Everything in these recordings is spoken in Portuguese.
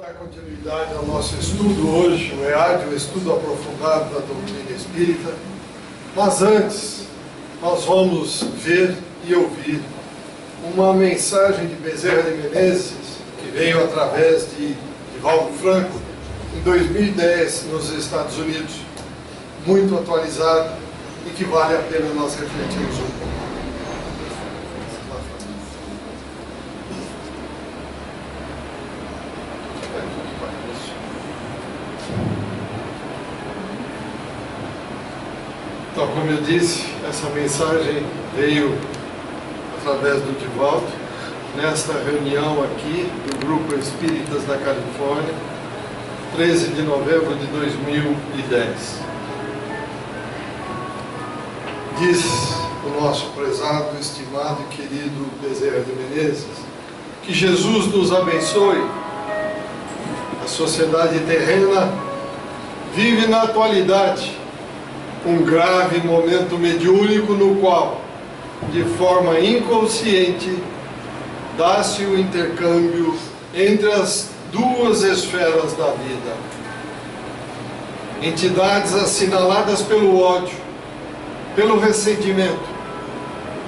dar continuidade ao nosso estudo hoje, o EAD, o estudo aprofundado da doutrina espírita. Mas antes, nós vamos ver e ouvir uma mensagem de Bezerra de Menezes, que veio através de Divaldo Franco, em 2010, nos Estados Unidos, muito atualizada e que vale a pena nós refletirmos um pouco. Então, como eu disse, essa mensagem veio através do Divaldo, nesta reunião aqui do Grupo Espíritas da Califórnia, 13 de novembro de 2010. Diz o nosso prezado, estimado e querido Bezerra de Menezes, que Jesus nos abençoe. A sociedade terrena vive na atualidade um grave momento mediúnico no qual, de forma inconsciente, dá-se o intercâmbio entre as duas esferas da vida. Entidades assinaladas pelo ódio, pelo ressentimento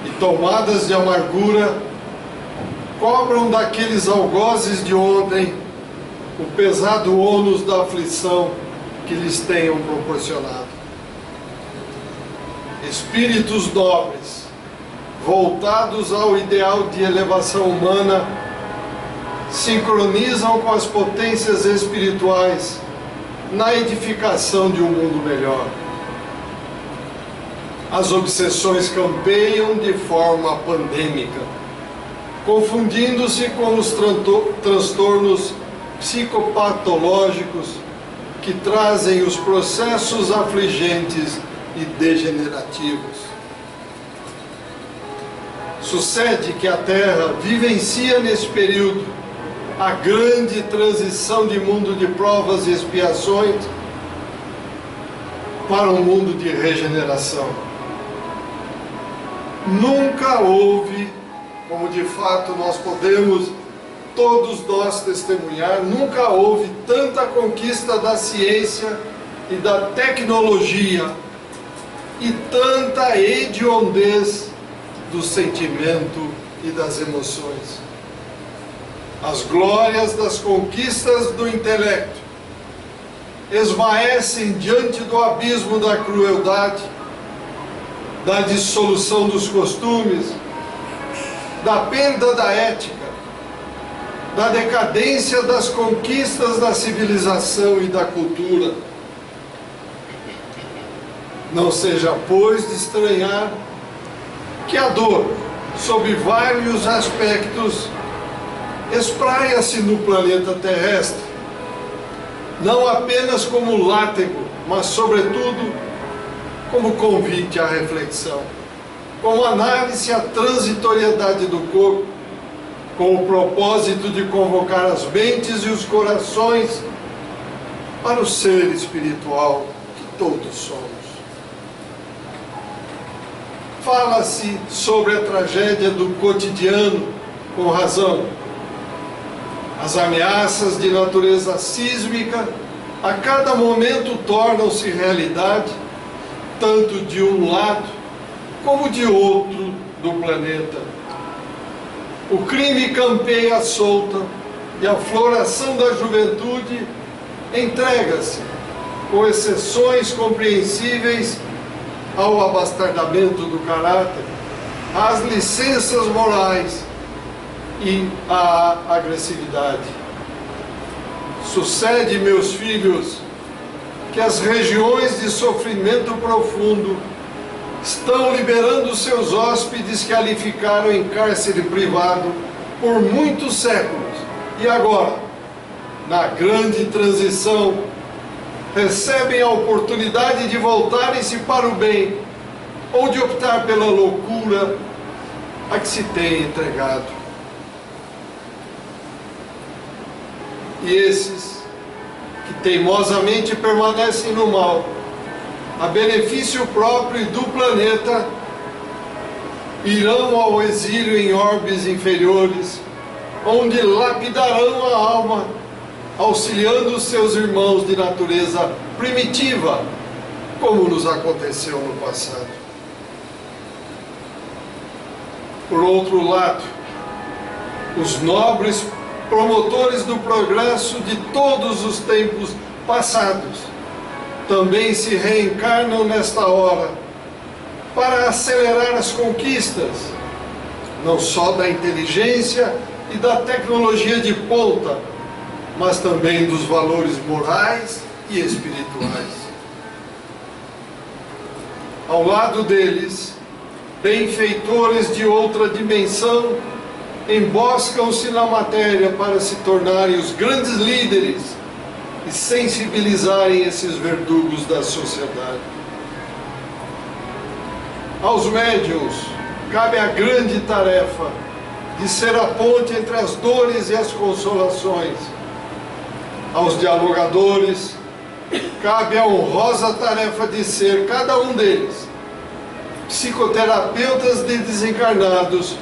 e tomadas de amargura, cobram daqueles algozes de ontem o pesado ônus da aflição que lhes tenham proporcionado. Espíritos nobres, voltados ao ideal de elevação humana, sincronizam com as potências espirituais na edificação de um mundo melhor. As obsessões campeiam de forma pandêmica, confundindo-se com os transtornos psicopatológicos que trazem os processos afligentes e degenerativos. Sucede que a Terra vivencia nesse período a grande transição de mundo de provas e expiações para um mundo de regeneração. Nunca houve, como de fato nós podemos todos nós testemunhar, nunca houve tanta conquista da ciência e da tecnologia e tanta hediondez do sentimento e das emoções. As glórias das conquistas do intelecto esvaecem diante do abismo da crueldade, da dissolução dos costumes, da perda da ética, da decadência das conquistas da civilização e da cultura. Não seja, pois, de estranhar que a dor, sob vários aspectos, espraia-se no planeta terrestre, não apenas como látego, mas, sobretudo, como convite à reflexão, como análise à transitoriedade do corpo, com o propósito de convocar as mentes e os corações para o ser espiritual que todos somos. Fala-se sobre a tragédia do cotidiano, com razão. As ameaças de natureza sísmica a cada momento tornam-se realidade, tanto de um lado como de outro do planeta. O crime campeia solta e a floração da juventude entrega-se, com exceções compreensíveis, ao abastardamento do caráter, às licenças morais e à agressividade. Sucede, meus filhos, que as regiões de sofrimento profundo estão liberando seus hóspedes que ali ficaram em cárcere privado por muitos séculos e agora, na grande transição, recebem a oportunidade de voltarem-se para o bem ou de optar pela loucura a que se tem entregado. E esses que teimosamente permanecem no mal, a benefício próprio e do planeta, irão ao exílio em orbes inferiores, onde lapidarão a alma auxiliando os seus irmãos de natureza primitiva, como nos aconteceu no passado. Por outro lado, os nobres promotores do progresso de todos os tempos passados também se reencarnam nesta hora para acelerar as conquistas, não só da inteligência e da tecnologia de ponta, mas também dos valores morais e espirituais. Ao lado deles, benfeitores de outra dimensão emboscam-se na matéria para se tornarem os grandes líderes e sensibilizarem esses verdugos da sociedade. Aos médiuns cabe a grande tarefa de ser a ponte entre as dores e as consolações. Aos dialogadores cabe a honrosa tarefa de ser, cada um deles, psicoterapeutas de desencarnados,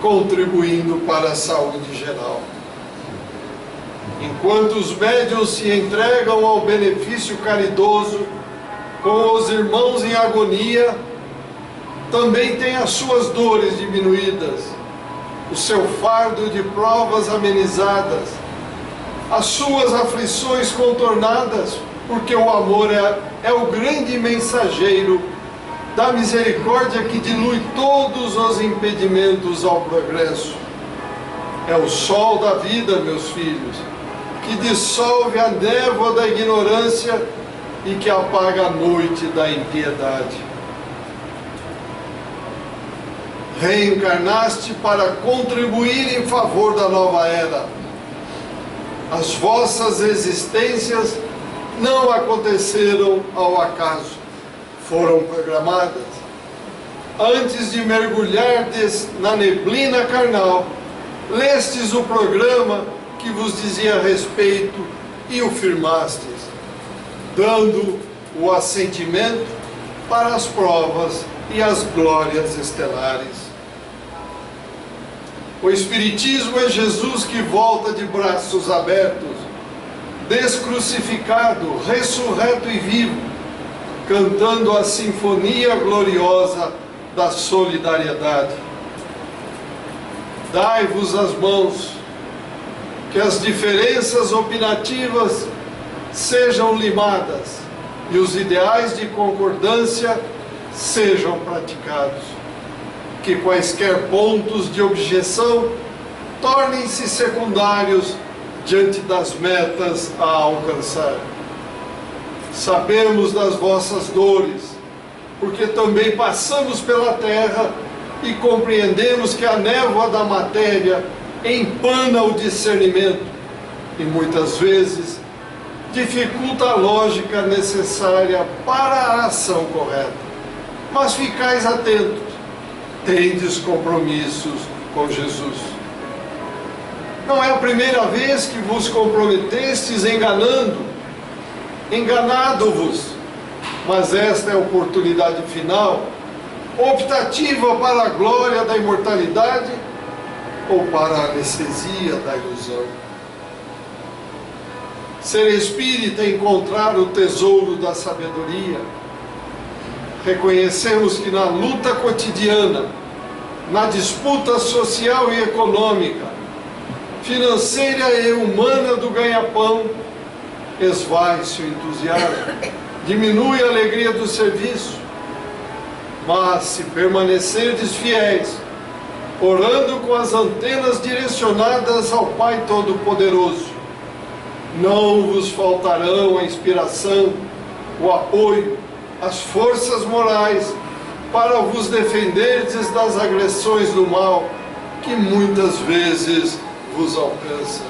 contribuindo para a saúde geral. Enquanto os médiuns se entregam ao benefício caridoso com os irmãos em agonia, também têm as suas dores diminuídas, o seu fardo de provas amenizadas, as suas aflições contornadas, porque o amor é o grande mensageiro da misericórdia que dilui todos os impedimentos ao progresso. É o sol da vida, meus filhos, que dissolve a névoa da ignorância e que apaga a noite da impiedade. Reencarnaste para contribuir em favor da nova era. As vossas existências não aconteceram ao acaso, foram programadas. Antes de mergulhardes na neblina carnal, lestes o programa que vos dizia respeito e o firmastes, dando o assentimento para as provas e as glórias estelares. O Espiritismo é Jesus que volta de braços abertos, descrucificado, ressurreto e vivo, cantando a sinfonia gloriosa da solidariedade. Dai-vos as mãos, que as diferenças opinativas sejam limadas e os ideais de concordância sejam praticados. Que quaisquer pontos de objeção tornem-se secundários diante das metas a alcançar. Sabemos das vossas dores, porque também passamos pela terra e compreendemos que a névoa da matéria empana o discernimento e muitas vezes dificulta a lógica necessária para a ação correta. Mas ficais atentos, tendes compromissos com Jesus. Não é a primeira vez que vos comprometestes enganado-vos, mas esta é a oportunidade final, optativa para a glória da imortalidade ou para a anestesia da ilusão. Ser espírita é encontrar o tesouro da sabedoria. Reconhecemos que na luta cotidiana, na disputa social e econômica, financeira e humana do ganha-pão, esvai-se o entusiasmo, diminui a alegria do serviço. Mas se permanecerdes fiéis, orando com as antenas direcionadas ao Pai Todo-Poderoso, não vos faltarão a inspiração, o apoio, as forças morais para vos defenderdes das agressões do mal que muitas vezes vos alcança.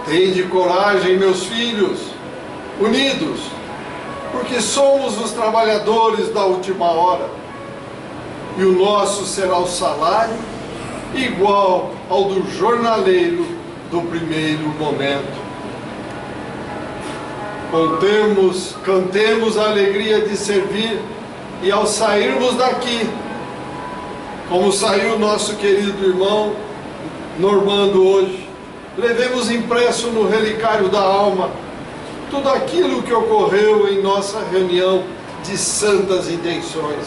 Tende coragem, meus filhos, unidos, porque somos os trabalhadores da última hora, e o nosso será o salário igual ao do jornaleiro do primeiro momento. Cantemos a alegria de servir, e ao sairmos daqui, como saiu nosso querido irmão Normando hoje, levemos impresso no relicário da alma tudo aquilo que ocorreu em nossa reunião de santas intenções,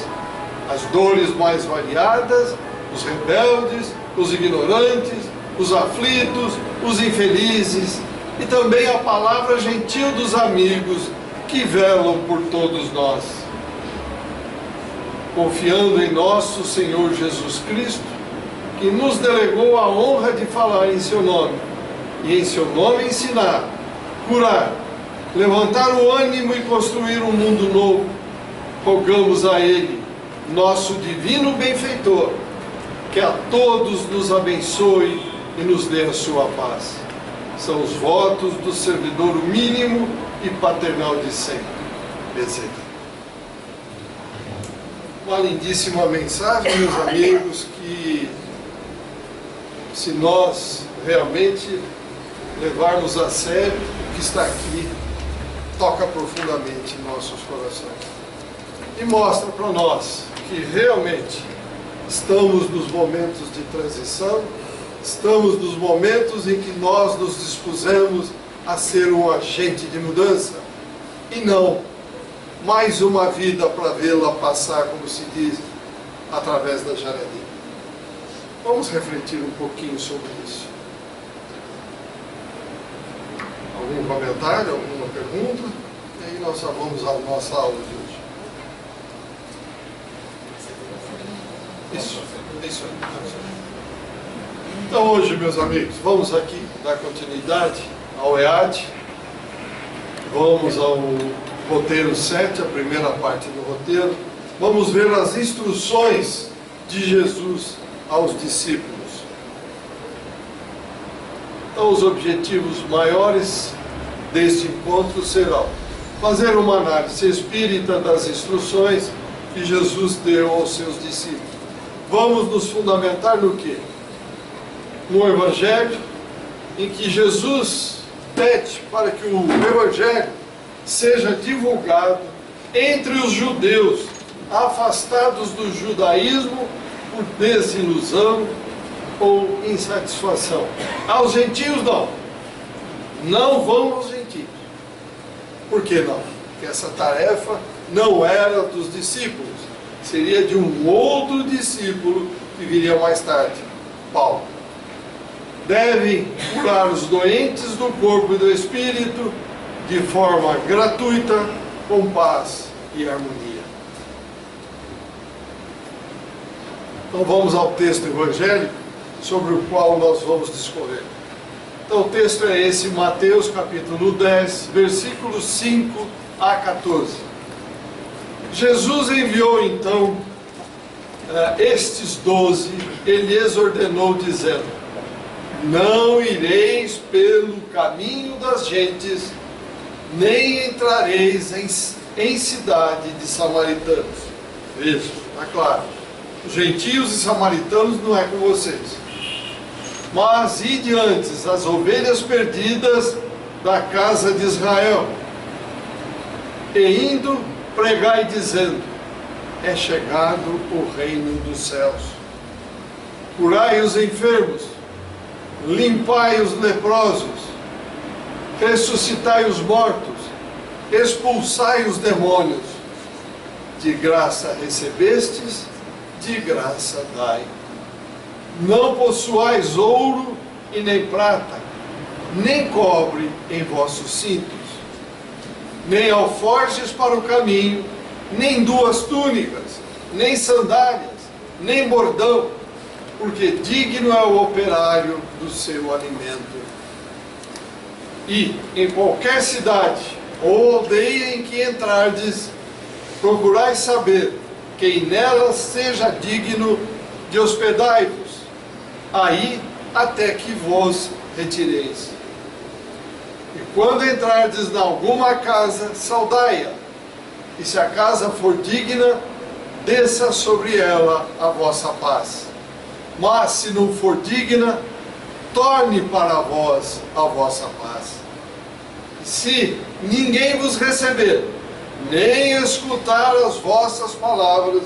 as dores mais variadas, os rebeldes, os ignorantes, os aflitos, os infelizes, e também a palavra gentil dos amigos que velam por todos nós. Confiando em nosso Senhor Jesus Cristo, que nos delegou a honra de falar em seu nome, e em seu nome ensinar, curar, levantar o ânimo e construir um mundo novo, rogamos a Ele, nosso divino benfeitor, que a todos nos abençoe e nos dê a sua paz. São os votos do servidor mínimo e paternal de sempre, Bezerra. Uma lindíssima mensagem, meus amigos, que se nós realmente levarmos a sério o que está aqui, toca profundamente em nossos corações. E mostra para nós que realmente estamos nos momentos de transição, estamos nos momentos em que nós nos dispusemos a ser um agente de mudança, e não mais uma vida para vê-la passar, como se diz, através da janelinha. Vamos refletir um pouquinho sobre isso. Algum comentário, alguma pergunta? E aí nós já vamos à nossa aula de hoje. Isso aí. Então hoje, meus amigos, vamos aqui dar continuidade ao EAD. Vamos ao roteiro 7, a primeira parte do roteiro. Vamos ver as instruções de Jesus aos discípulos. Então, os objetivos maiores deste encontro serão fazer uma análise espírita das instruções que Jesus deu aos seus discípulos. Vamos nos fundamentar no quê? No Evangelho, em que Jesus pede para que o Evangelho seja divulgado entre os judeus afastados do judaísmo por desilusão ou insatisfação. Aos gentios não. Não vão aos gentios. Por que não? Porque essa tarefa não era dos discípulos. Seria de um outro discípulo que viria mais tarde, Paulo. Devem curar os doentes do corpo e do espírito de forma gratuita, com paz e harmonia. Então vamos ao texto evangélico sobre o qual nós vamos discorrer. Então o texto é esse, Mateus capítulo 10, versículos 5 a 14. Jesus enviou então estes 12, ele lhes ordenou dizendo: não ireis pelo caminho das gentes, nem entrareis em cidade de samaritanos. Veja, está claro. Os gentios e samaritanos não é com vocês. Mas ide antes as ovelhas perdidas da casa de Israel. E indo, pregai dizendo: é chegado o reino dos céus. Curai os enfermos, limpai os leprosos, ressuscitai os mortos, expulsai os demônios. De graça recebestes, de graça dai. Não possuais ouro e nem prata, nem cobre em vossos cintos, nem alforjes para o caminho, nem duas túnicas, nem sandálias, nem bordão, porque digno é o operário do seu alimento. E em qualquer cidade ou aldeia em que entrardes, procurai saber quem nela seja digno de hospedai-vos, aí até que vos retireis. E quando entrardes em alguma casa, saudai-a, e se a casa for digna, desça sobre ela a vossa paz. Mas se não for digna, torne para vós a vossa paz. Se ninguém vos receber, nem escutar as vossas palavras,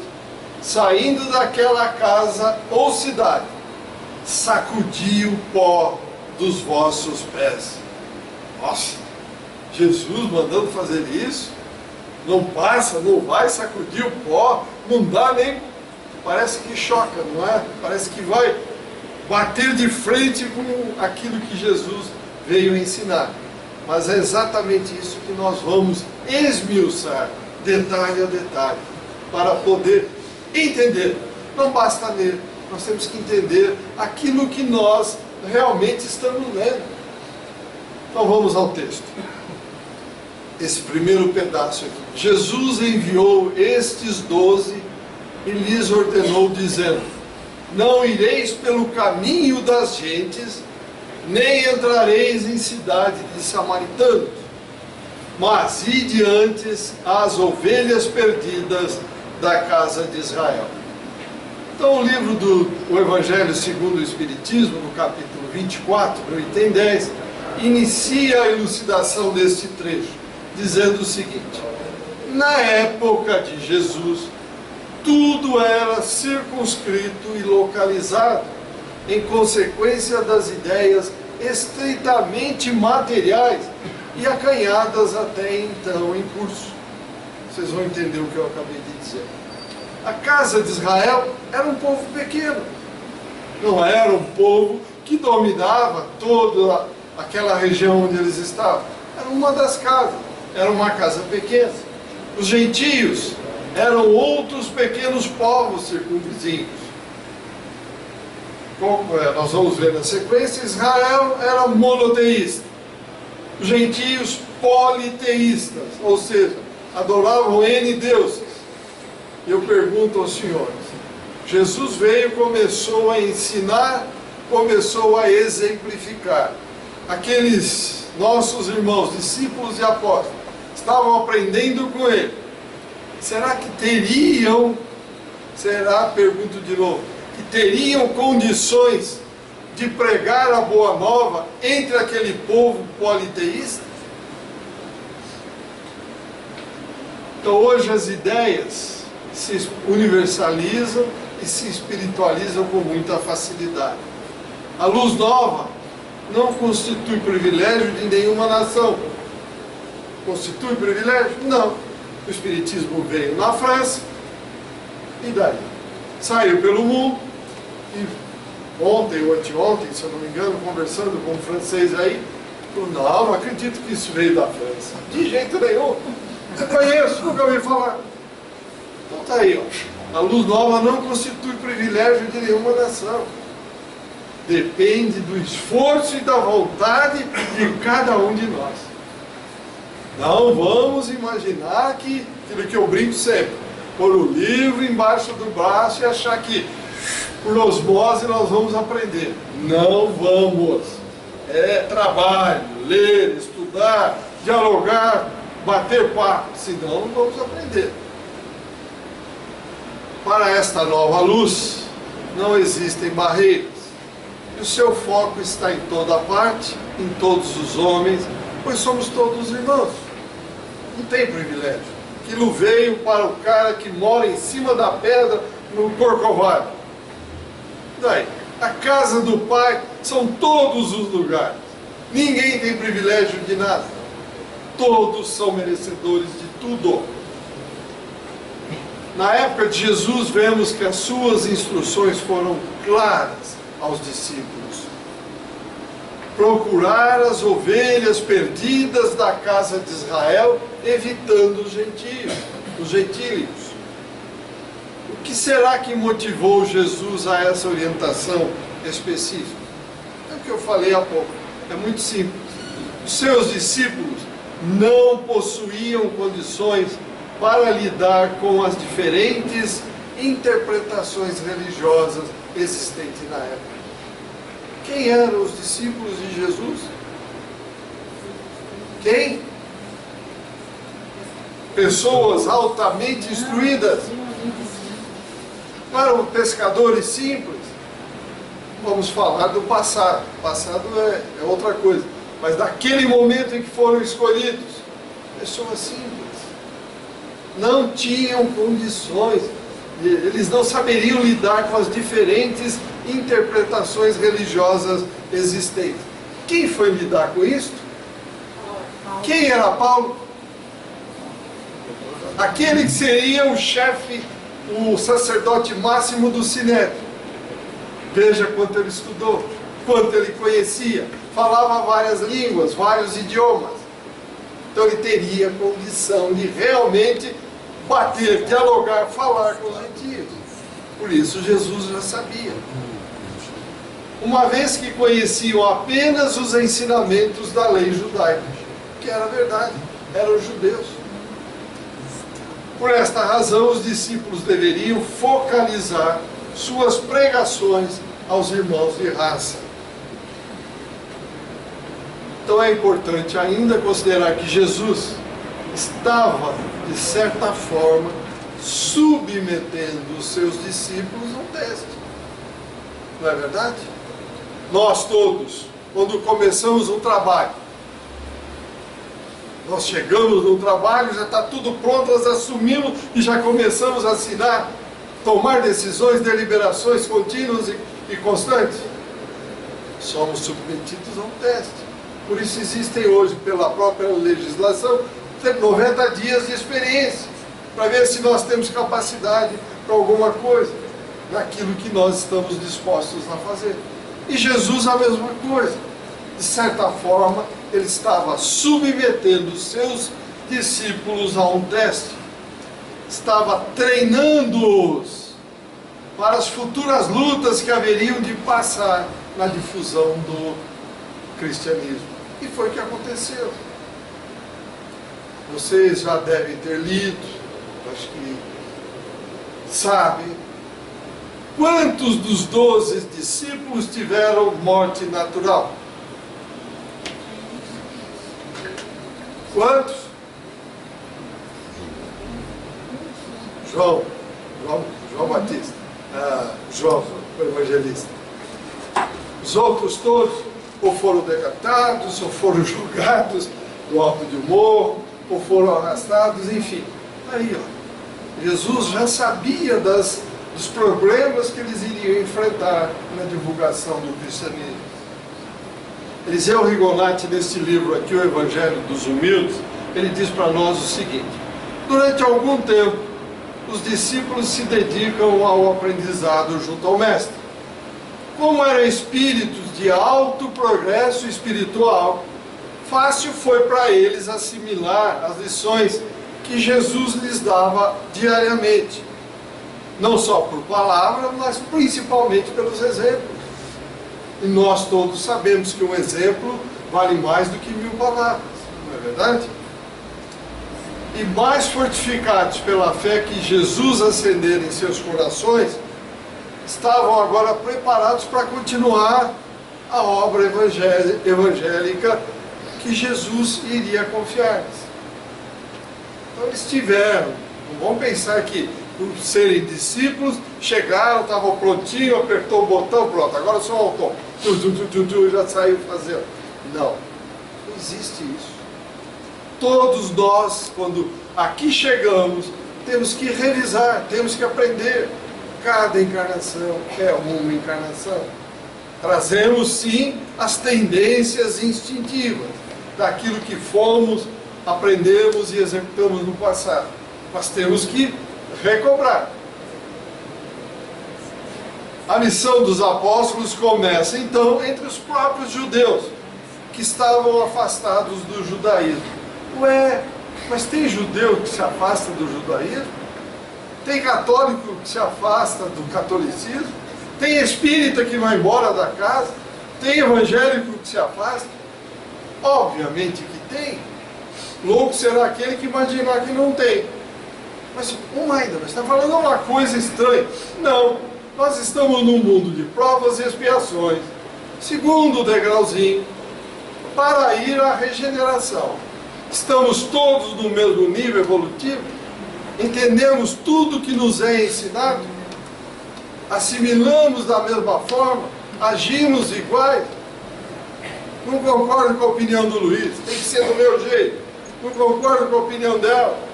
saindo daquela casa ou cidade, sacudi o pó dos vossos pés. Nossa, Jesus mandando fazer isso? Não passa, não vai sacudir o pó, não dá nem... Parece que choca, não é? Parece que vai bater de frente com aquilo que Jesus veio ensinar. Mas é exatamente isso que nós vamos esmiuçar, detalhe a detalhe, para poder entender. Não basta ler, nós temos que entender aquilo que nós realmente estamos lendo. Então vamos ao texto. Esse primeiro pedaço aqui. Jesus enviou estes 12 e lhes ordenou, dizendo: não ireis pelo caminho das gentes, nem entrareis em cidade de samaritanos, mas ide antes às ovelhas perdidas da casa de Israel. Então o livro do Evangelho segundo o Espiritismo, no capítulo 24, no item 10, inicia a elucidação deste trecho, dizendo o seguinte: na época de Jesus, tudo era circunscrito e localizado, em consequência das ideias estritamente materiais e acanhadas até então em curso. Vocês vão entender o que eu acabei de dizer. A casa de Israel era um povo pequeno, não era um povo que dominava toda aquela região onde eles estavam. Era uma das casas, era uma casa pequena. Os gentios eram outros pequenos povos circunvizinhos. Como nós vamos ver na sequência, Israel era monoteísta, os gentios politeístas, ou seja, adoravam N deuses. Eu pergunto aos senhores, Jesus veio, começou a ensinar, começou a exemplificar. Aqueles nossos irmãos, discípulos e apóstolos, estavam aprendendo com ele. Será que teriam, pergunto de novo, que teriam condições de pregar a boa nova entre aquele povo politeísta? Então hoje as ideias se universalizam e se espiritualizam com muita facilidade. A luz nova não constitui privilégio de nenhuma nação. Constitui privilégio? Não. O Espiritismo veio na França, e daí? Saiu pelo mundo, e ontem ou anteontem, se eu não me engano, conversando com um francês aí, falou: não acredito que isso veio da França. De jeito nenhum. Eu conheço, nunca ouvi falar. Então está aí, ó. A luz nova não constitui privilégio de nenhuma nação. Depende do esforço e da vontade de cada um de nós. Não vamos imaginar que, aquilo que eu brinco sempre, pôr o livro embaixo do braço e achar que por osmose nós vamos aprender. Não vamos. É trabalho, ler, estudar, dialogar, bater papo, senão não vamos aprender. Para esta nova luz, não existem barreiras. E o seu foco está em toda parte, em todos os homens, pois somos todos irmãos. Não tem privilégio. Aquilo veio para o cara que mora em cima da pedra no Corcovado. Daí, a casa do Pai são todos os lugares. Ninguém tem privilégio de nada. Todos são merecedores de tudo. Na época de Jesus, vemos que as suas instruções foram claras aos discípulos. Procurar as ovelhas perdidas da casa de Israel, evitando os gentílicos. O que será que motivou Jesus a essa orientação específica? É o que eu falei há pouco. É muito simples. Os seus discípulos não possuíam condições para lidar com as diferentes interpretações religiosas existentes na época. Quem eram os discípulos de Jesus? Quem? Pessoas altamente instruídas. Para pescadores simples, vamos falar do passado. O passado é outra coisa. Mas daquele momento em que foram escolhidos, pessoas simples. Não tinham condições, eles não saberiam lidar com as diferentes interpretações religiosas existentes. quem foi lidar com isso? Quem era Paulo? Aquele que seria o chefe, o sacerdote máximo do Sinédrio. Veja quanto ele estudou, quanto ele conhecia, falava várias línguas, vários idiomas. Então ele teria condição de realmente bater, dialogar, falar com os gentios. Por isso Jesus já sabia. Uma vez que conheciam apenas os ensinamentos da lei judaica, que era verdade, eram judeus. Por esta razão, os discípulos deveriam focalizar suas pregações aos irmãos de raça. Então é importante ainda considerar que Jesus estava, de certa forma, submetendo os seus discípulos a um teste. Não é verdade? Nós todos, quando começamos um trabalho, nós chegamos no trabalho, já está tudo pronto, nós assumimos e já começamos a assinar, tomar decisões, deliberações contínuas e constantes. Somos submetidos a um teste. Por isso existem hoje, pela própria legislação, 90 dias de experiência, para ver se nós temos capacidade para alguma coisa, naquilo que nós estamos dispostos a fazer. E Jesus a mesma coisa. De certa forma, ele estava submetendo os seus discípulos a um teste. Estava treinando-os para as futuras lutas que haveriam de passar na difusão do cristianismo. E foi o que aconteceu. Vocês já devem ter lido, acho que sabem, quantos dos 12 discípulos tiveram morte natural? Quantos? João Batista, João, o evangelista. Os outros todos, ou foram decapitados, ou foram julgados no alto de um morro, ou foram arrastados, enfim. Aí, ó, Jesus já sabia dos problemas que eles iriam enfrentar na divulgação do cristianismo. Eliseu Rigonati, nesse livro aqui, O Evangelho dos Humildes, ele diz para nós o seguinte: durante algum tempo, os discípulos se dedicam ao aprendizado junto ao Mestre. Como eram espíritos de alto progresso espiritual, fácil foi para eles assimilar as lições que Jesus lhes dava diariamente. Não só por palavra, mas principalmente pelos exemplos. E nós todos sabemos que um exemplo vale mais do que 1000 palavras, não é verdade? E mais fortificados pela fé que Jesus acendera em seus corações, estavam agora preparados para continuar a obra evangélica que Jesus iria confiar-lhes. Então eles tiveram, não vamos pensar que por serem discípulos, chegaram, estavam prontinhos, apertou o botão, pronto, agora só um autônomo, já saiu fazendo. Não existe isso. Todos nós, quando aqui chegamos, temos que revisar, temos que aprender. Cada encarnação é uma encarnação. Trazemos sim as tendências instintivas daquilo que fomos, aprendemos e executamos no passado, mas temos que recobrar. A missão dos apóstolos começa então entre os próprios judeus que estavam afastados do judaísmo. Ué, mas tem judeu que se afasta do judaísmo? Tem católico que se afasta do catolicismo? Tem espírita que vai embora da casa? Tem evangélico que se afasta? Obviamente que tem. Louco será aquele que imaginar que não tem. Mas você está falando uma coisa estranha. Não, nós estamos num mundo de provas e expiações, segundo degrauzinho, para ir à regeneração. Estamos todos no mesmo nível evolutivo? Entendemos tudo que nos é ensinado? Assimilamos da mesma forma? Agimos iguais? Não concordo com a opinião do Luiz, tem que ser do meu jeito. Não concordo com a opinião dela.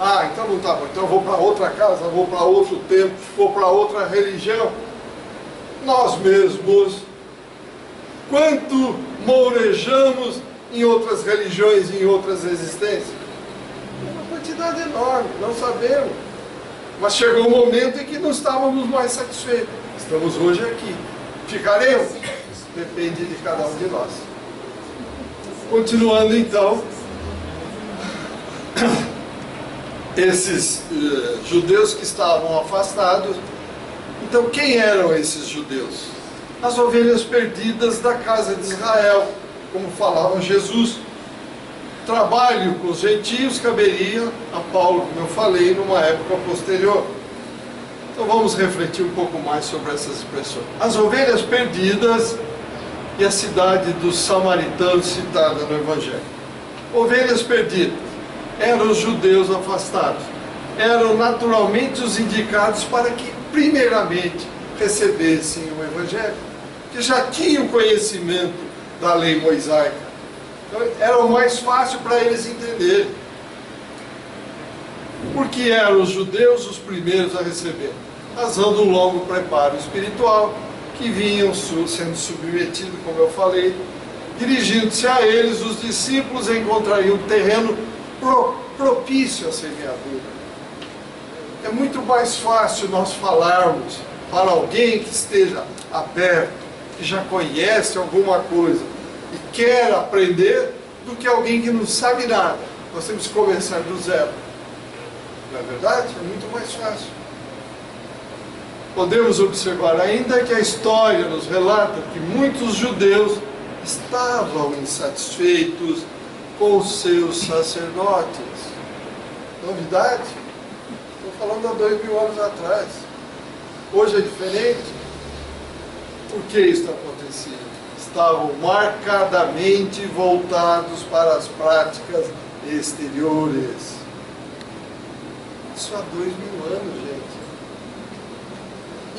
Ah, então não está bom, então eu vou para outra casa, vou para outro templo, vou para outra religião. Nós mesmos, quanto mourejamos em outras religiões, em outras existências? Uma quantidade enorme, não sabemos. Mas chegou um momento em que não estávamos mais satisfeitos. Estamos hoje aqui. Ficaremos? Depende de cada um de nós. Continuando então, esses judeus que estavam afastados. Então, quem eram esses judeus? As ovelhas perdidas da casa de Israel, como falava Jesus. Trabalho com os gentios caberia a Paulo, como eu falei, numa época posterior. Então vamos refletir um pouco mais sobre essas expressões. As ovelhas perdidas e a cidade dos samaritanos citada no Evangelho. Ovelhas perdidas eram os judeus afastados. Eram naturalmente os indicados para que, primeiramente, recebessem o Evangelho, que já tinham conhecimento da lei mosaica. Então, era o mais fácil para eles entenderem. Porque eram os judeus os primeiros a receber, razão do longo preparo espiritual, que vinham sendo submetidos, como eu falei. Dirigindo-se a eles, os discípulos encontrariam um terreno propício à semeadura. É muito mais fácil nós falarmos para alguém que esteja aberto, que já conhece alguma coisa e quer aprender, do que alguém que não sabe nada. Nós temos que começar do zero. Não é verdade? É muito mais fácil. Podemos observar ainda que a história nos relata que muitos judeus estavam insatisfeitos com os seus sacerdotes. Novidade? Estou falando há 2000 anos atrás. Hoje é diferente. Por que isso acontecia? Estavam marcadamente voltados para as práticas exteriores. Isso há 2000 anos, gente.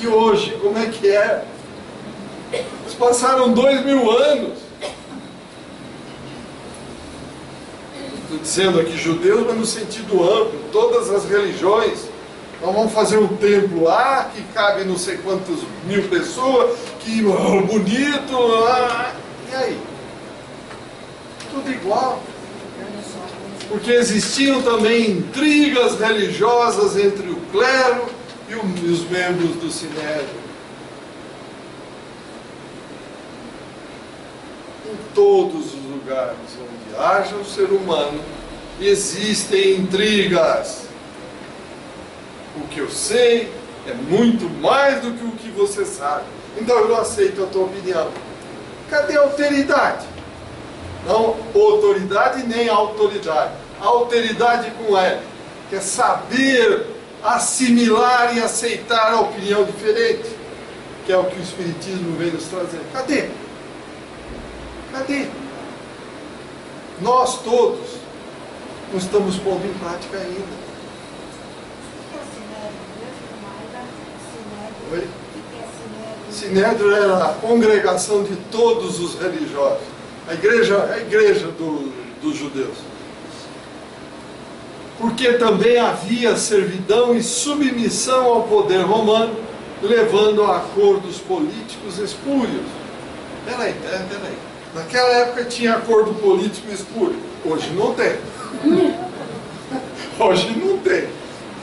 E hoje, como é que é? Eles passaram 2000 anos. Estou dizendo aqui judeus, mas no sentido amplo, todas as religiões. Nós vamos fazer um templo lá, que cabe não sei quantas mil pessoas, que bonito, e aí? Tudo igual. Porque existiam também intrigas religiosas entre o clero e os membros do Sinédrio. Em todos os lugares onde haja o ser humano, existem intrigas. O que eu sei é muito mais do que o que você sabe. Então eu não aceito a tua opinião. Cadê a alteridade? Não autoridade nem autoridade. A alteridade com L, que é saber assimilar e aceitar a opinião diferente, que é o que o Espiritismo vem nos trazer. Cadê? Cadê? Nós todos não estamos pondo em prática ainda. Oi? Sinédrio era a congregação de todos os religiosos. A igreja dos judeus. Porque também havia servidão e submissão ao poder romano, levando a acordos políticos espúrios. Peraí. Naquela época tinha acordo político espúrio. Hoje não tem. Hoje não tem.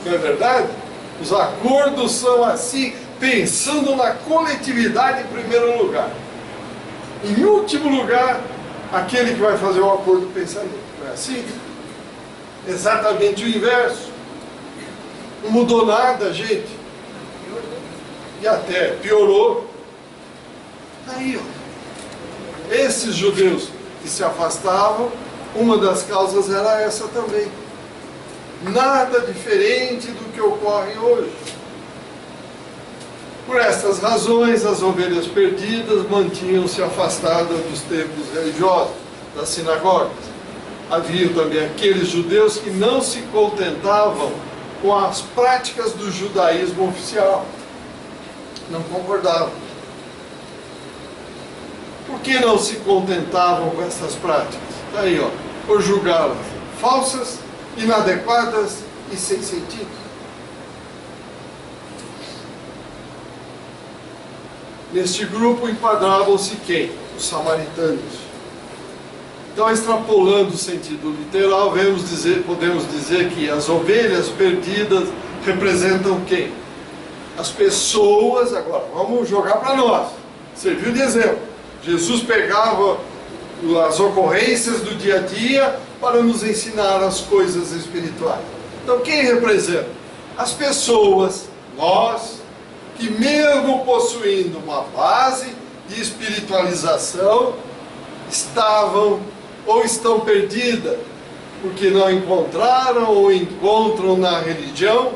Não é verdade? Os acordos são assim, pensando na coletividade em primeiro lugar. Em último lugar, aquele que vai fazer o acordo pensando. Não é assim? Exatamente o inverso. Não mudou nada, gente. E até piorou. Aí, ó. Esses judeus que se afastavam, uma das causas era essa também. Nada diferente do que ocorre hoje. Por estas razões, as ovelhas perdidas mantinham-se afastadas dos templos religiosos, das sinagogas. Havia também aqueles judeus que não se contentavam com as práticas do judaísmo oficial. Não concordavam. Por que não se contentavam com essas práticas? Está aí, ó, por julgá-las falsas, inadequadas e sem sentido. Neste grupo enquadravam-se quem? Os samaritanos. Então, extrapolando o sentido literal, podemos dizer que as ovelhas perdidas representam quem? As pessoas. Agora, vamos jogar para nós. Serviu de exemplo. Jesus pegava as ocorrências do dia a dia para nos ensinar as coisas espirituais. Então, quem representa? As pessoas, nós, que mesmo possuindo uma base de espiritualização, estavam ou estão perdidas, porque não encontraram ou encontram na religião,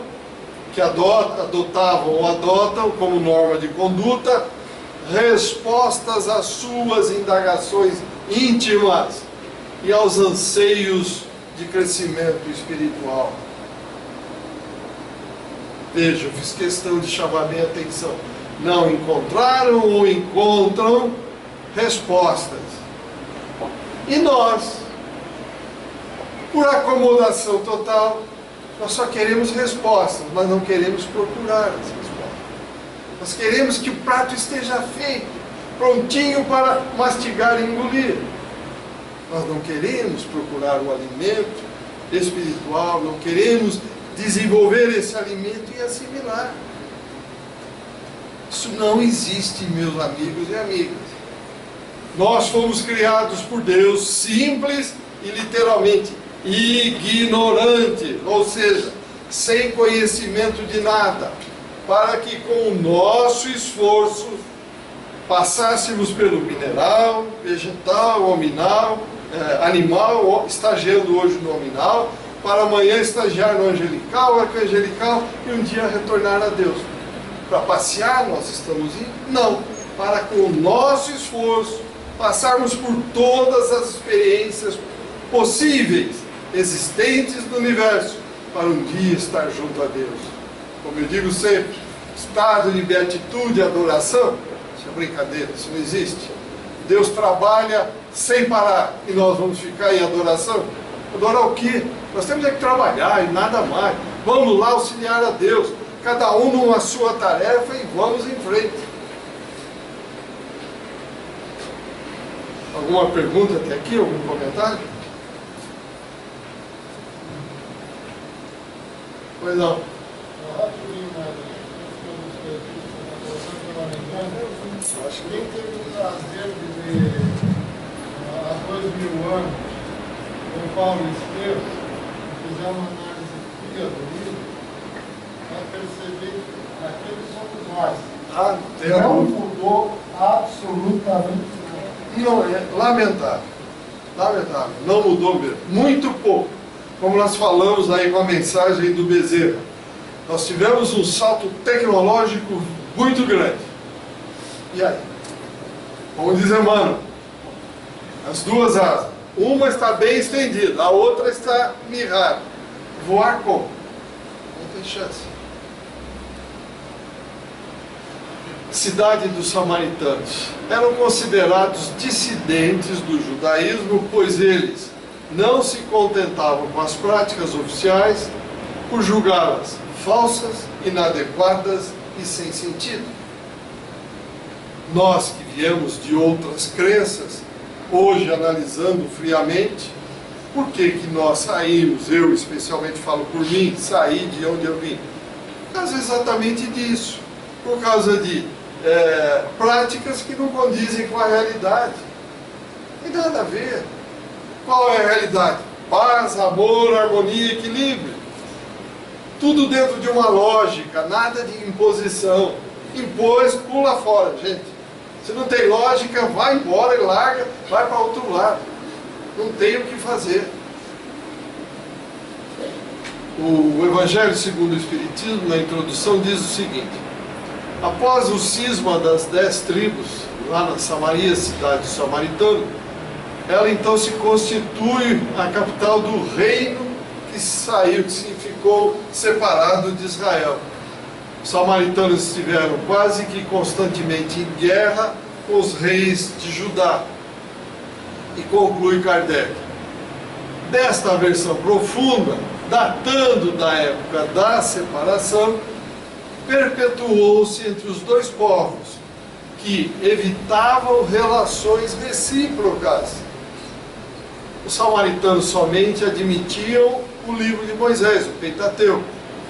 que adotavam ou adotam como norma de conduta, respostas às suas indagações íntimas e aos anseios de crescimento espiritual. Veja, eu fiz questão de chamar minha atenção. Não encontraram ou encontram respostas. E nós, por acomodação total, nós só queremos respostas, mas não queremos procurar as respostas. Nós queremos que o prato esteja feito, prontinho para mastigar e engolir. Nós não queremos procurar o alimento espiritual, não queremos desenvolver esse alimento e assimilar. Isso não existe, meus amigos e amigas. Nós fomos criados por Deus simples e literalmente ignorante, ou seja, sem conhecimento de nada, para que com o nosso esforço passássemos pelo mineral, vegetal, animal, estagiando hoje no nominal, para amanhã estagiar no angelical, arcangelical e um dia retornar a Deus. Para passear nós estamos indo? Não, para com o nosso esforço passarmos por todas as experiências possíveis, existentes no universo, para um dia estar junto a Deus. Como eu digo sempre, estado de beatitude e adoração, isso é brincadeira, isso não existe. Deus trabalha sem parar e nós vamos ficar em adoração? Adorar o quê? Nós temos que trabalhar e nada mais. Vamos lá auxiliar a Deus, cada um numa sua tarefa e vamos em frente. Alguma pergunta até aqui? Algum comentário? Pois não. Acho que quem teve o prazer de ver há 2000 anos com Paulo Esteves, fizer uma análise fria do livro, vai perceber que aqueles somos nós. Não mudou absolutamente nada. Não, é lamentável. Lamentável. Não mudou mesmo. Muito pouco. Como nós falamos aí com a mensagem do Bezerra. Nós tivemos um salto tecnológico muito grande. E aí? Como diz Emmanuel, as duas asas. Uma está bem estendida, a outra está mirrada. Voar como? Não tem chance. Cidade dos samaritanos. Eram considerados dissidentes do judaísmo, pois eles não se contentavam com as práticas oficiais, por julgá-las falsas, inadequadas e sem sentido. Nós que viemos de outras crenças, hoje analisando friamente, por que nós saímos, eu especialmente falo por mim, saí de onde eu vim? Por causa exatamente disso, por causa de práticas que não condizem com a realidade. Não tem nada a ver. Qual é a realidade? Paz, amor, harmonia, equilíbrio. Tudo dentro de uma lógica, nada de imposição. Impôs, pula fora, gente. Se não tem lógica, vai embora e larga, vai para outro lado. Não tem o que fazer. O Evangelho segundo o Espiritismo, na introdução, diz o seguinte: após o cisma das 10 tribos, lá na Samaria, cidade samaritana, ela então se constitui a capital do reino que saiu, que ficou separado de Israel. Os samaritanos estiveram quase que constantemente em guerra com os reis de Judá. E conclui Kardec: desta versão profunda, datando da época da separação, perpetuou-se entre os dois povos, que evitavam relações recíprocas. Os samaritanos somente admitiam o livro de Moisés, o Pentateuco,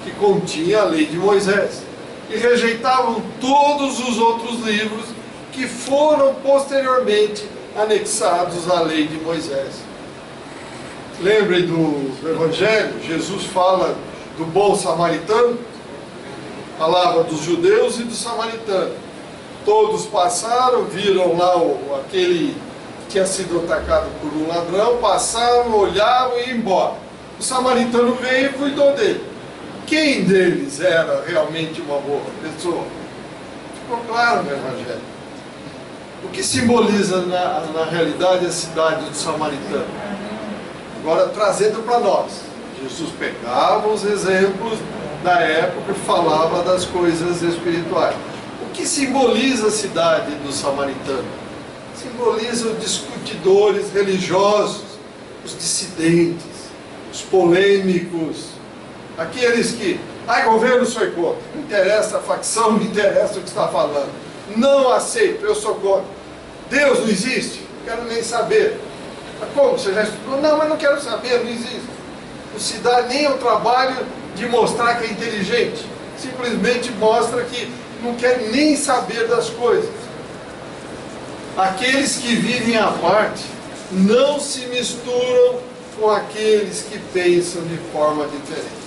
que continha a lei de Moisés, e rejeitavam todos os outros livros que foram posteriormente anexados à lei de Moisés. Lembrem do Evangelho, Jesus fala do bom samaritano, falava dos judeus e dos samaritanos. Todos passaram, viram lá aquele que tinha sido atacado por um ladrão, passaram, olhavam e iam embora. O samaritano veio e cuidou dele. Quem deles era realmente uma boa pessoa? Ficou claro no Evangelho. O que simboliza na realidade a cidade do samaritano? Agora, trazendo para nós, Jesus pegava os exemplos da época e falava das coisas espirituais. O que simboliza a cidade do samaritano? Simboliza os discutidores religiosos, os dissidentes, os polêmicos, aqueles que, governo sou contra, não interessa a facção, não interessa o que está falando, não aceito, eu sou contra. Deus não existe? Não quero nem saber. Mas como? Você já estudou? Não, mas não quero saber, não existe. Não se dá nem ao trabalho de mostrar que é inteligente, simplesmente mostra que não quer nem saber das coisas. Aqueles que vivem à parte não se misturam com aqueles que pensam de forma diferente.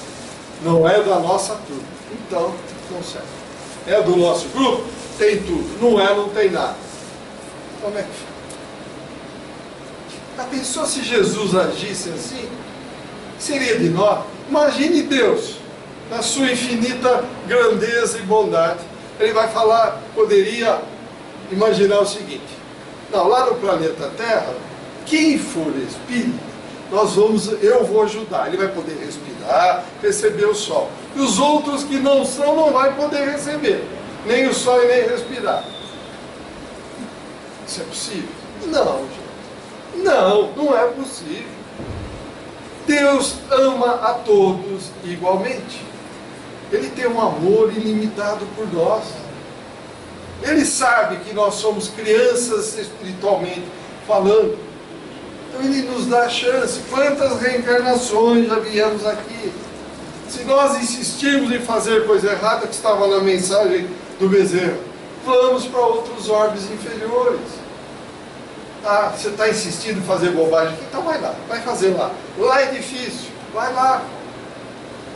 Não é da nossa turma, então não serve. É do nosso grupo? Tem tudo. Não é, não tem nada. Como é que fica? Já pensou se Jesus agisse assim? Seria de nós? Imagine Deus, na sua infinita grandeza e bondade. Ele vai falar, poderia imaginar o seguinte: não, lá no planeta Terra, quem for espírito, eu vou ajudar. Ele vai poder respirar, receber o sol. E os outros que não são, não vai poder receber nem o sol e nem respirar. Isso é possível? Não, gente. Não, não é possível. Deus ama a todos igualmente. Ele tem um amor ilimitado por nós. Ele sabe que nós somos crianças espiritualmente falando. Então Ele nos dá a chance. Quantas reencarnações já viemos aqui? Se nós insistirmos em fazer coisa errada, que estava na mensagem do bezerro, vamos para outros orbes inferiores. Você está insistindo em fazer bobagem aqui? Então vai lá, vai fazer lá. Lá é difícil, vai lá.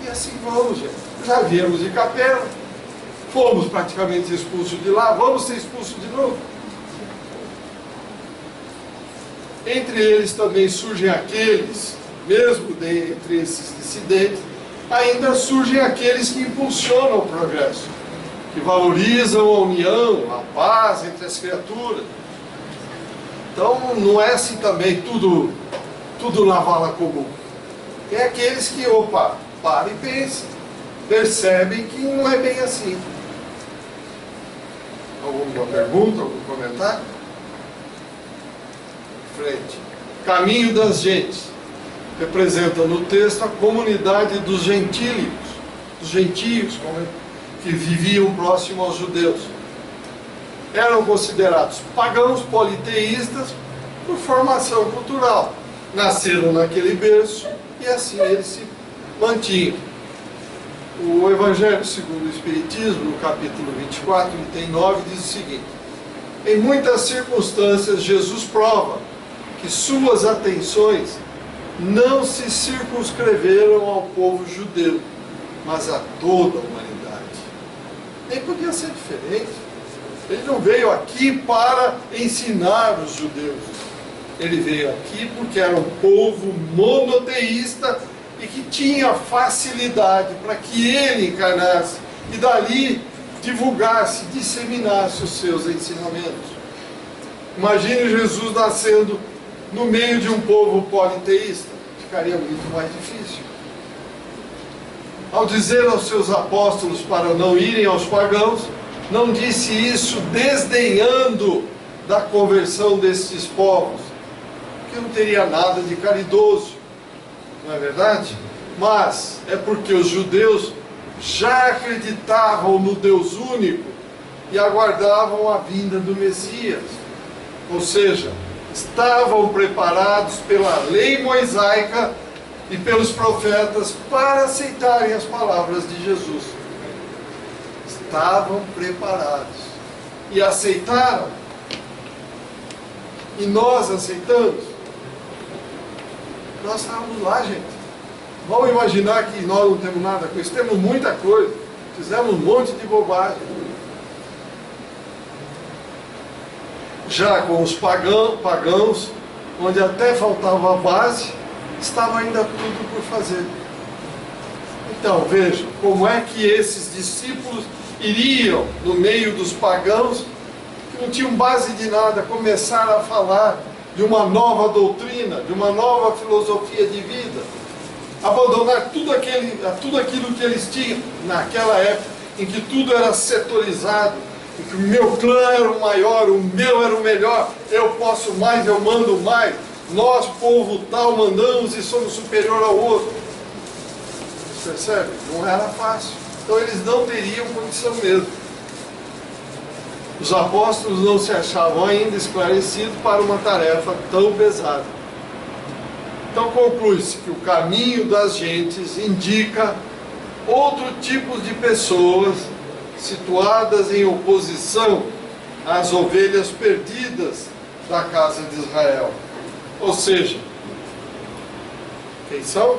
E assim vamos, gente. Já viemos de Capela, fomos praticamente expulsos de lá, vamos ser expulsos de novo. Entre eles também surgem aqueles, mesmo entre esses dissidentes, ainda surgem aqueles que impulsionam o progresso, que valorizam a união, a paz entre as criaturas. Então não é assim também tudo na vala comum. Tem aqueles que, param e pensam, percebem que não é bem assim. Alguma pergunta, algum comentário? Frente. Caminho das gentes. Representa no texto a comunidade dos gentios, que viviam próximo aos judeus. Eram considerados pagãos politeístas por formação cultural. Nasceram naquele berço e assim eles se mantinham. O Evangelho segundo o Espiritismo, no capítulo 24, item 9, diz o seguinte: em muitas circunstâncias Jesus prova que suas atenções não se circunscreveram ao povo judeu, mas a toda a humanidade. Nem podia ser diferente. Ele não veio aqui para ensinar os judeus. Ele veio aqui porque era um povo monoteísta e que tinha facilidade para que ele encarnasse e dali divulgasse, disseminasse os seus ensinamentos. Imagine Jesus nascendo no meio de um povo politeísta. Ficaria muito mais difícil. Ao dizer aos seus apóstolos para não irem aos pagãos, não disse isso desdenhando da conversão desses povos, porque não teria nada de caridoso, não é verdade? Mas é porque os judeus já acreditavam no Deus único e aguardavam a vinda do Messias. Ou seja, estavam preparados pela lei mosaica e pelos profetas para aceitarem as palavras de Jesus. Estavam preparados e aceitaram. E nós aceitamos. Nós estávamos lá, gente. Vamos imaginar que nós não temos nada com isso. Temos muita coisa. Fizemos um monte de bobagem. Já com os pagãos, onde até faltava a base, estava ainda tudo por fazer. Então, vejam, como é que esses discípulos iriam, no meio dos pagãos, que não tinham base de nada, começar a falar de uma nova doutrina, de uma nova filosofia de vida, abandonar tudo aquilo que eles tinham naquela época, em que tudo era setorizado, em que o meu clã era o maior, o meu era o melhor, eu posso mais, eu mando mais, nós, povo tal, mandamos e somos superior ao outro. Você percebe? Não era fácil. Então eles não teriam condição mesmo. Os apóstolos não se achavam ainda esclarecidos para uma tarefa tão pesada. Então conclui-se que o caminho das gentes indica outro tipo de pessoas situadas em oposição às ovelhas perdidas da casa de Israel. Ou seja, quem são?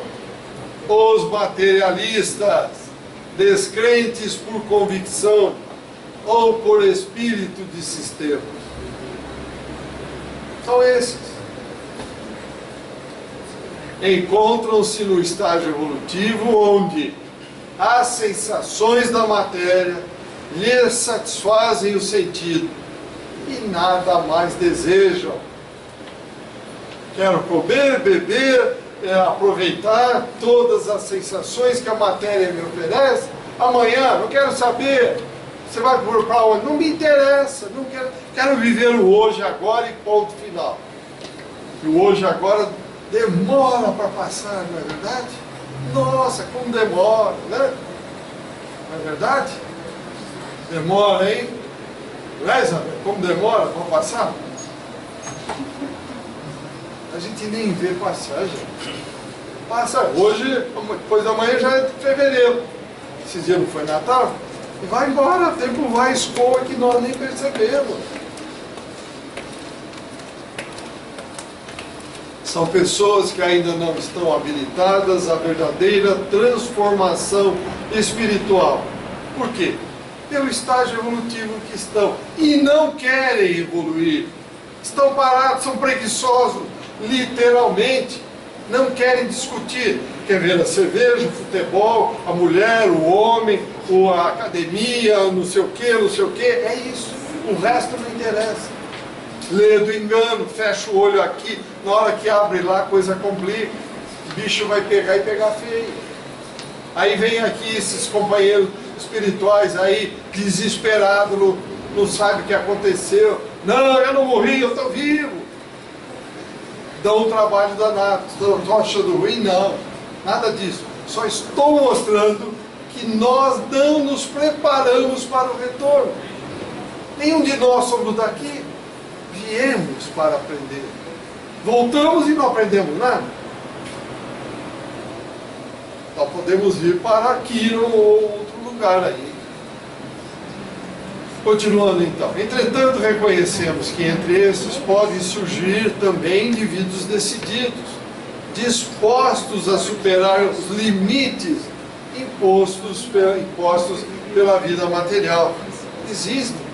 Os materialistas, descrentes por convicção ou por espírito de sistema. São esses. Encontram-se no estágio evolutivo onde as sensações da matéria lhes satisfazem o sentido e nada mais desejam. Quero comer, beber, aproveitar todas as sensações que a matéria me oferece. Amanhã, não quero saber, você vai para onde? Não me interessa, não quero viver o hoje, agora e ponto final. E o hoje, agora demora para passar, não é verdade? Nossa, como demora, né? Não é verdade? Demora, hein? Não é, Isabel? Como demora para passar? A gente nem vê passar, gente. Passa hoje, depois da manhã já é fevereiro. Esse dia não foi Natal? E vai embora, o tempo vai, escoa que nós nem percebemos. São pessoas que ainda não estão habilitadas à verdadeira transformação espiritual. Por quê? Pelo estágio evolutivo que estão. E não querem evoluir. Estão parados, são preguiçosos, literalmente. Não querem discutir. Quer ver a cerveja, o futebol, a mulher, o homem, a academia, não sei o quê, não sei o quê. É isso. O resto não interessa. Lê do engano, fecha o olho aqui, na hora que abre lá a coisa complica, o bicho vai pegar e pegar feio. Aí vem aqui esses companheiros espirituais aí, desesperados, não sabe o que aconteceu. Não, eu não morri, eu estou vivo. Dão um trabalho danado, estão achando ruim? Não, nada disso. Só estou mostrando que nós não nos preparamos para o retorno. Nenhum de nós somos daqui. Viemos para aprender. Voltamos e não aprendemos nada. Então podemos ir para aqui ou outro lugar aí. Continuando então. Entretanto, reconhecemos que entre esses podem surgir também indivíduos decididos, dispostos a superar os limites impostos pela vida material. Existem.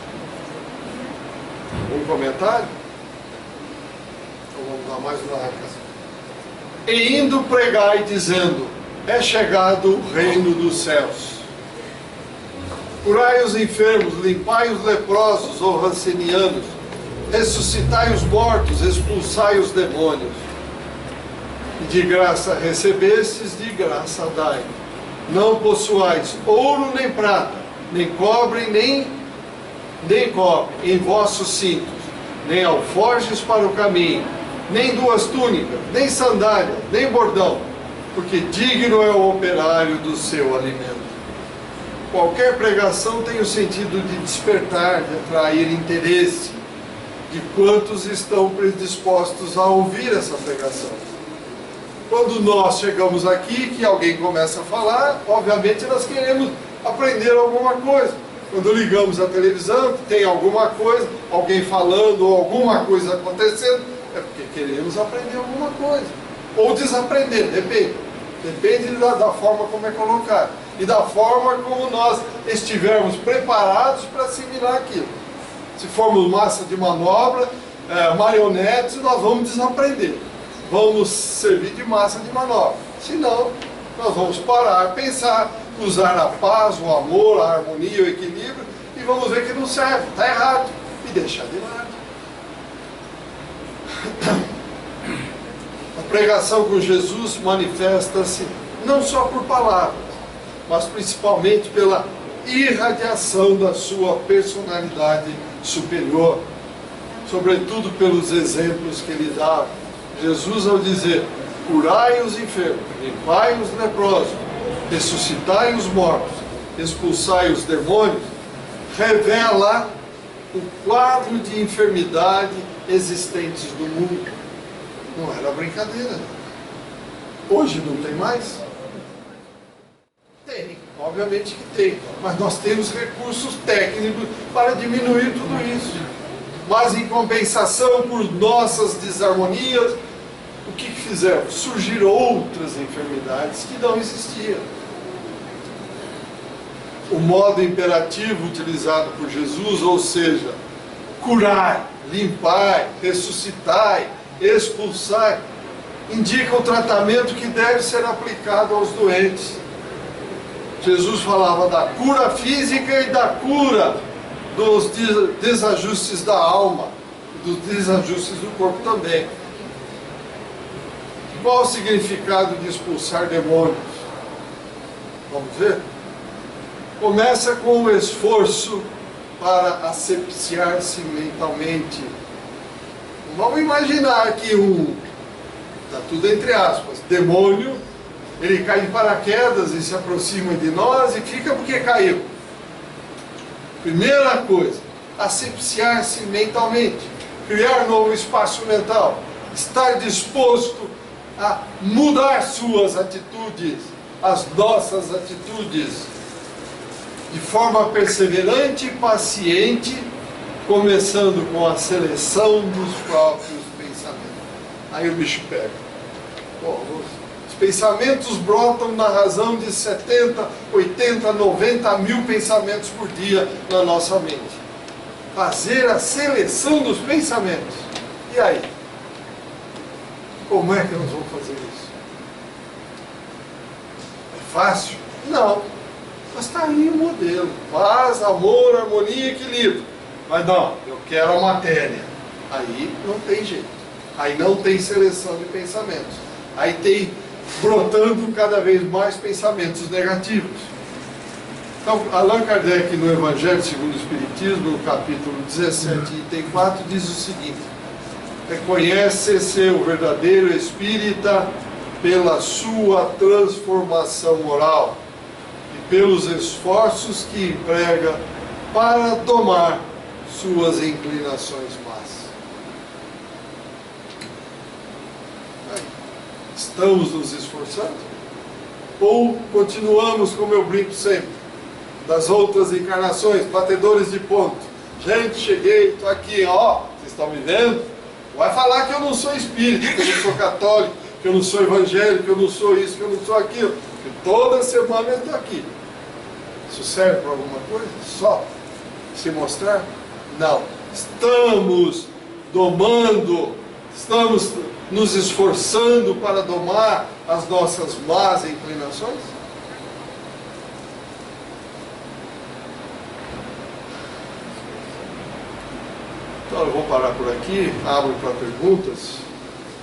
Um comentário? Então vamos dar mais uma recação. E indo pregai dizendo: é chegado o reino dos céus. Curai os enfermos, limpai os leprosos ou rancenianos, ressuscitai os mortos, expulsai os demônios. De graça recebestes, de graça dai. Não possuais ouro nem prata, nem cobre, nem cobre em vossos cintos, nem alforjes para o caminho, nem duas túnicas, nem sandália, nem bordão, porque digno é o operário do seu alimento. Qualquer pregação tem o sentido de despertar, de atrair interesse, de quantos estão predispostos a ouvir essa pregação. Quando nós chegamos aqui, que alguém começa a falar, obviamente nós queremos aprender alguma coisa. Quando ligamos a televisão, tem alguma coisa, alguém falando ou alguma coisa acontecendo, é porque queremos aprender alguma coisa. Ou desaprender, depende. Depende da forma como é colocado. E da forma como nós estivermos preparados para assimilar aquilo. Se formos massa de manobra, marionetes, nós vamos desaprender. Vamos servir de massa de manobra. Senão, nós vamos parar, pensar, usar a paz, o amor, a harmonia, o equilíbrio, e vamos ver que não serve, está errado, e deixar de lado. A pregação com Jesus manifesta-se não só por palavras, mas principalmente pela irradiação da sua personalidade superior, sobretudo pelos exemplos que ele dá. Jesus, ao dizer: curai os enfermos, limpai os leprosos, ressuscitai os mortos, expulsai os demônios, revela o quadro de enfermidade existentes no mundo. Não era brincadeira. Hoje não tem mais? Tem, obviamente que tem, mas nós temos recursos técnicos para diminuir tudo isso. Mas em compensação, por nossas desarmonias, o que fizemos? Surgiram outras enfermidades que não existiam. O modo imperativo utilizado por Jesus, ou seja, curai, limpai, ressuscitai, expulsai, indica o tratamento que deve ser aplicado aos doentes. Jesus falava da cura física e da cura dos desajustes da alma, dos desajustes do corpo também. Qual o significado de expulsar demônios? Vamos ver? Começa com o esforço para asepsiar-se mentalmente. Vamos imaginar que está tudo entre aspas, demônio, ele cai de paraquedas e se aproxima de nós e fica porque caiu. Primeira coisa, asepsiar-se mentalmente, criar novo espaço mental, estar disposto a mudar suas atitudes, as nossas atitudes, de forma perseverante e paciente, começando com a seleção dos próprios pensamentos. Aí o bicho pega. Bom, os pensamentos brotam na razão de 70, 80, 90 mil pensamentos por dia na nossa mente. Fazer a seleção dos pensamentos. E aí? Como é que nós vamos fazer isso? É fácil? Não. Mas está aí o modelo. Paz, amor, harmonia e equilíbrio. Mas não, eu quero a matéria. Aí não tem jeito. Aí não tem seleção de pensamentos. Aí tem brotando cada vez mais pensamentos negativos. Então, Allan Kardec, no Evangelho segundo o Espiritismo, no capítulo 17, item 4, diz o seguinte: reconhece-se o verdadeiro espírita pela sua transformação moral e pelos esforços que emprega para domar suas inclinações más. Estamos nos esforçando? Ou continuamos, como eu brinco sempre, das outras encarnações, batedores de ponto? Gente, cheguei, estou aqui, ó, vocês estão me vendo? Vai falar que eu não sou espírita, que eu não sou católico, que eu não sou evangélico, que eu não sou isso, que eu não sou aquilo. Que toda semana eu estou aqui. Isso serve para alguma coisa? Só se mostrar? Não. Estamos domando, estamos nos esforçando para domar as nossas más inclinações? Então eu vou parar por aqui, abro para perguntas.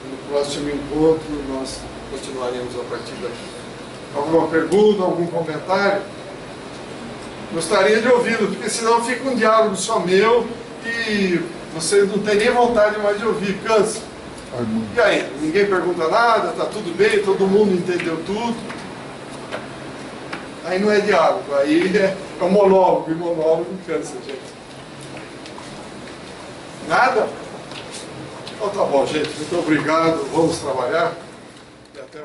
No próximo encontro nós continuaremos a partir daqui. Alguma pergunta, algum comentário? Gostaria de ouvi-lo, porque senão fica um diálogo só meu e você não tem nem vontade mais de ouvir, cansa. E aí, ninguém pergunta nada, está tudo bem, todo mundo entendeu tudo. Aí não é diálogo, aí é um monólogo, e monólogo cansa, gente. Nada? Então tá bom, gente. Muito obrigado. Vamos trabalhar. E até o